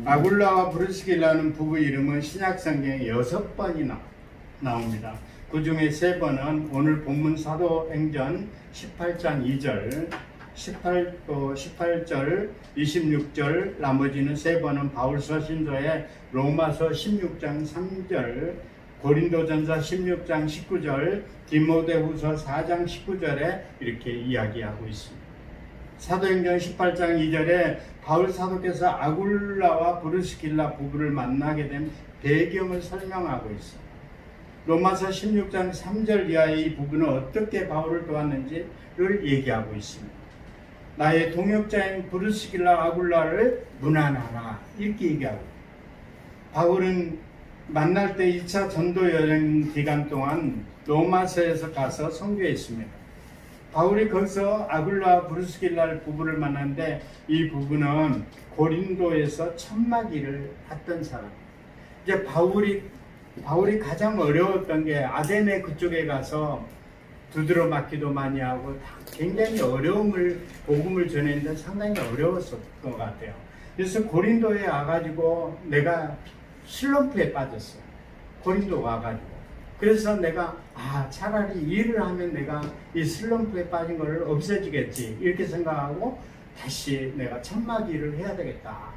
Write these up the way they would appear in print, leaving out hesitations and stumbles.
아굴라와 브리스길라는 부부 이름은 신약성경에 6번이나 나옵니다. 그 중에 3번은 오늘 본문 사도행전 18장 2절, 18절, 26절, 나머지는 3번은 바울 서신서의 로마서 16장 3절, 고린도전서 16장 19절, 디모데후서 4장 19절에 이렇게 이야기하고 있습니다. 사도행전 18장 2절에 바울 사도께서 아굴라와 브리스길라 부부를 만나게 된 배경을 설명하고 있습니다. 로마서 16장 3절 이하의 이 부부는 어떻게 바울을 도왔는지를 얘기하고 있습니다. 나의 동역자인 브리스길라 아굴라를 문안하라 이렇게 얘기하고, 바울은 만날 때 2차 전도 여행 기간 동안 로마서에서 가서 선교했습니다. 바울이 거기서 아굴라 브리스길라 부부를 만났는데 이 부부는 고린도에서 천막일을 했던 사람. 이제 바울이 가장 어려웠던 게 아데네 그쪽에 가서 두드러 맞기도 많이 하고 굉장히 복음을 전했는데 상당히 어려웠을 것 같아요. 그래서 고린도에 와가지고 내가 슬럼프에 빠졌어요. 고린도 와가지고. 그래서 내가 차라리 일을 하면 내가 이 슬럼프에 빠진 거를 없애지겠지 이렇게 생각하고 다시 내가 천막 일을 해야 되겠다.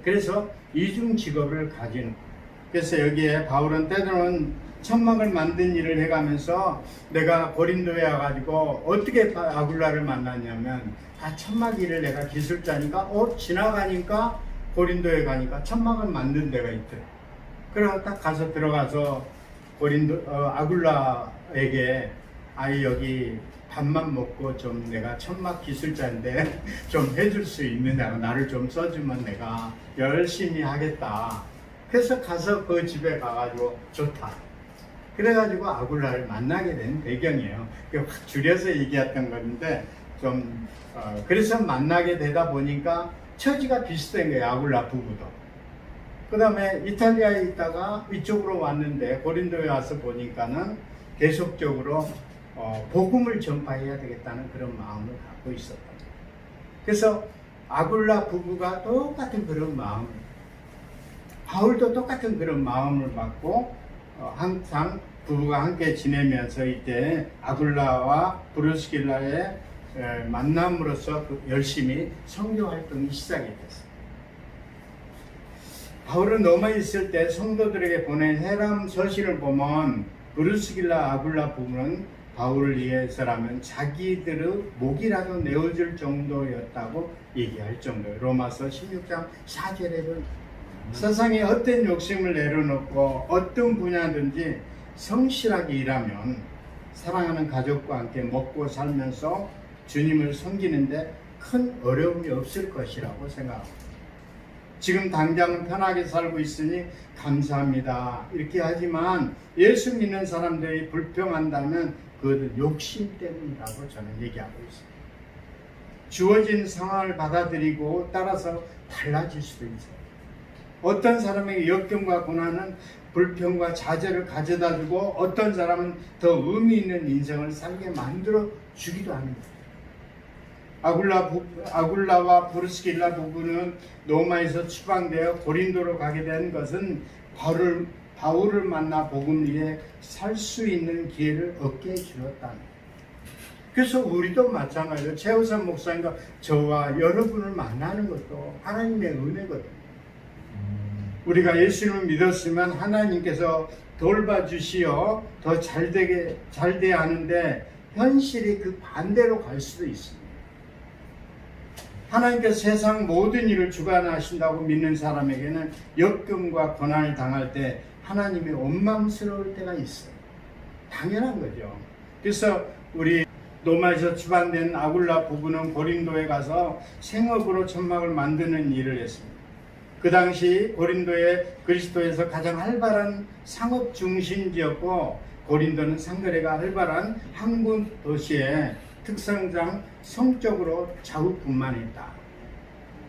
그래서 이중 직업을 가지는 거예요. 그래서 여기에 바울은 때로는 천막을 만든 일을 해가면서 내가 고린도에 와가지고 어떻게 아굴라를 만났냐면 천막 일을 내가 기술자니까 지나가니까 고린도에 가니까 천막을 만든 데가 있더래. 그래서 딱 가서 들어가서 아굴라에게 여기 밥만 먹고 좀 내가 천막 기술자인데 좀 해줄 수 있느냐고 나를 좀 써주면 내가 열심히 하겠다. 그래서 가서 그 집에 가가지고 좋다. 그래가지고 아굴라를 만나게 된 배경이에요. 확 줄여서 얘기했던 건데 그래서 만나게 되다 보니까 처지가 비슷한 거예요. 아굴라 부부도. 그 다음에 이탈리아에 있다가 이쪽으로 왔는데 고린도에 와서 보니까는 계속적으로 복음을 전파해야 되겠다는 그런 마음을 갖고 있었던 거예요. 그래서 아굴라 부부가 똑같은 그런 마음을, 바울도 똑같은 그런 마음을 갖고 항상 부부가 함께 지내면서 이때 아굴라와 브리스길라의 만남으로써 열심히 선교 활동이 시작이 됐어요. 바울은 로마에 있을 때 성도들에게 보낸 해람 서신을 보면 브리스길라 아굴라 부부는 바울을 위해서라면 자기들의 목이라도 내어줄 정도였다고 얘기할 정도예요. 로마서 16장 4절에는 세상에 어떤 욕심을 내려놓고 어떤 분야든지 성실하게 일하면 사랑하는 가족과 함께 먹고 살면서 주님을 섬기는데 큰 어려움이 없을 것이라고 생각합니다. 지금 당장은 편하게 살고 있으니 감사합니다 이렇게 하지만 예수 믿는 사람들이 불평한다면 그것은 욕심 때문이라고 저는 얘기하고 있습니다. 주어진 상황을 받아들이고 따라서 달라질 수도 있어요. 어떤 사람에게 역경과 고난은 불평과 좌절을 가져다 주고 어떤 사람은 더 의미 있는 인생을 살게 만들어 주기도 합니다. 아굴라와 브리스길라 부부는 로마에서 추방되어 고린도로 가게 된 것은 바울을 만나 복음 위에 살 수 있는 기회를 얻게 해주었다. 그래서 우리도 마찬가지로 최우선 목사님과 저와 여러분을 만나는 것도 하나님의 은혜거든요. 우리가 예수님을 믿었으면 하나님께서 돌봐주시어 더 잘돼야 하는데 현실이 그 반대로 갈 수도 있습니다. 하나님께서 세상 모든 일을 주관하신다고 믿는 사람에게는 역경과 고난을 당할 때 하나님이 원망스러울 때가 있어요. 당연한 거죠. 그래서 우리 로마에서 추방된 아굴라 부부는 고린도에 가서 생업으로 천막을 만드는 일을 했습니다. 그 당시 고린도에 그리스도에서 가장 활발한 상업 중심지였고 고린도는 상거래가 활발한 항구 도시의 특성상 성적으로 자우분만했다.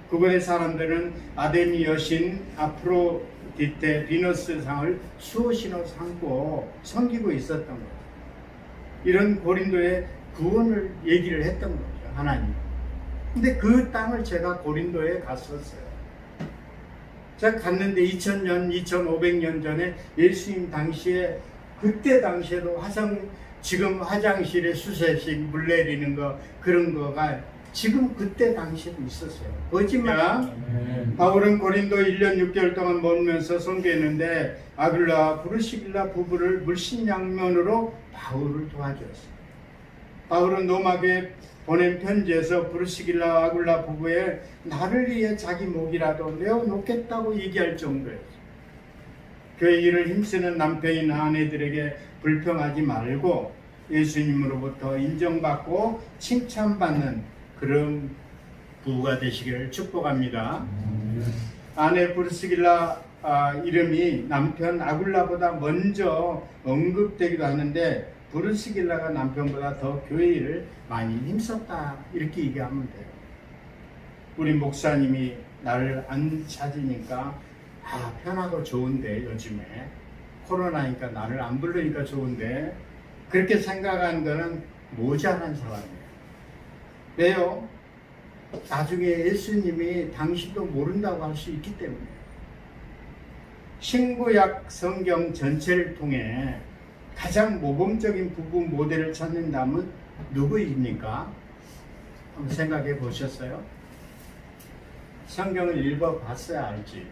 그곳의 사람들은 아데미 여신, 아프로디테, 비너스 상을 수호신으로 삼고 섬기고 있었던 거예요. 이런 고린도의 구원을 얘기를 했던 거죠, 하나님. 근데 그 땅을 제가 고린도에 갔었어요. 제가 갔는데 2000년, 2500년 전에 예수님 당시에 그때 당시에도 지금 화장실에 수세식 물 내리는 거 그런 거가 지금 그때 당시에도 있었어요. 거짓말. 바울은 고린도 1년 6개월 동안 머물면서 선교했는데 아굴라와 브리스길라 부부를 물신양면으로 바울을 도와주었어요. 바울은 로마교에 보낸 편지에서 브리스길라 아굴라 부부의 나를 위해 자기 목이라도 내어놓겠다고 얘기할 정도였어요. 교회 일을 힘쓰는 남편이나 아내들에게 불평하지 말고 예수님으로부터 인정받고 칭찬받는 그런 부부가 되시기를 축복합니다. 아내 브리스길라 이름이 남편 아굴라보다 먼저 언급되기도 하는데 브리스길라가 남편보다 더 교회 일을 많이 힘썼다 이렇게 얘기하면 돼요. 우리 목사님이 나를 안 찾으니까 편하고 좋은데 요즘에 코로나니까 나를 안 부르니까 좋은데 그렇게 생각하는 거는 모자란 사람이에요. 왜요? 나중에 예수님이 당신도 모른다고 할 수 있기 때문에. 신구약 성경 전체를 통해 가장 모범적인 부부 모델을 찾는다면 누구입니까? 한번 생각해 보셨어요? 성경을 읽어봤어야 알지.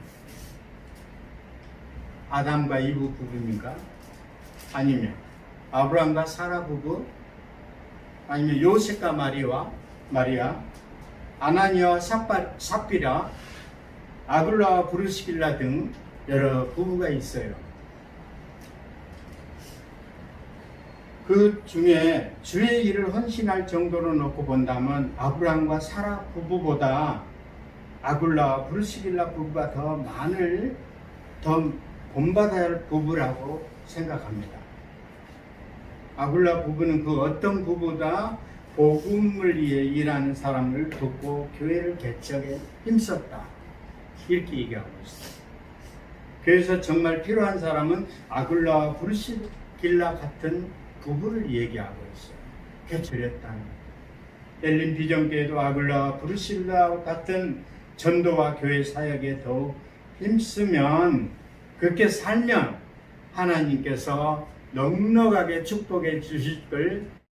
아담과 이브 부부입니까? 아니면 아브라함과 사라 부부? 아니면 요셉과 마리아, 아나니아와 삽비라, 아굴라와 브리스길라 등 여러 부부가 있어요. 그 중에 주의 일을 헌신할 정도로 놓고 본다면 아브라함과 사라 부부보다 아굴라와 브리스길라 부부가 더 본받아야 할 부부라고 생각합니다. 아굴라 부부는 그 어떤 부부보다 복음을 위해 일하는 사람을 돕고 교회를 개척에 힘썼다. 이렇게 얘기하고 있어요. 그래서 정말 필요한 사람은 아굴라와 브리스길라 같은 부부를 얘기하고 있어요. 개척했다는. 엘린 비전교회도 아굴라와 브리스길라 같은 전도와 교회 사역에 더욱 힘쓰면 그렇게 살면 하나님께서 넉넉하게 축복해 주실 걸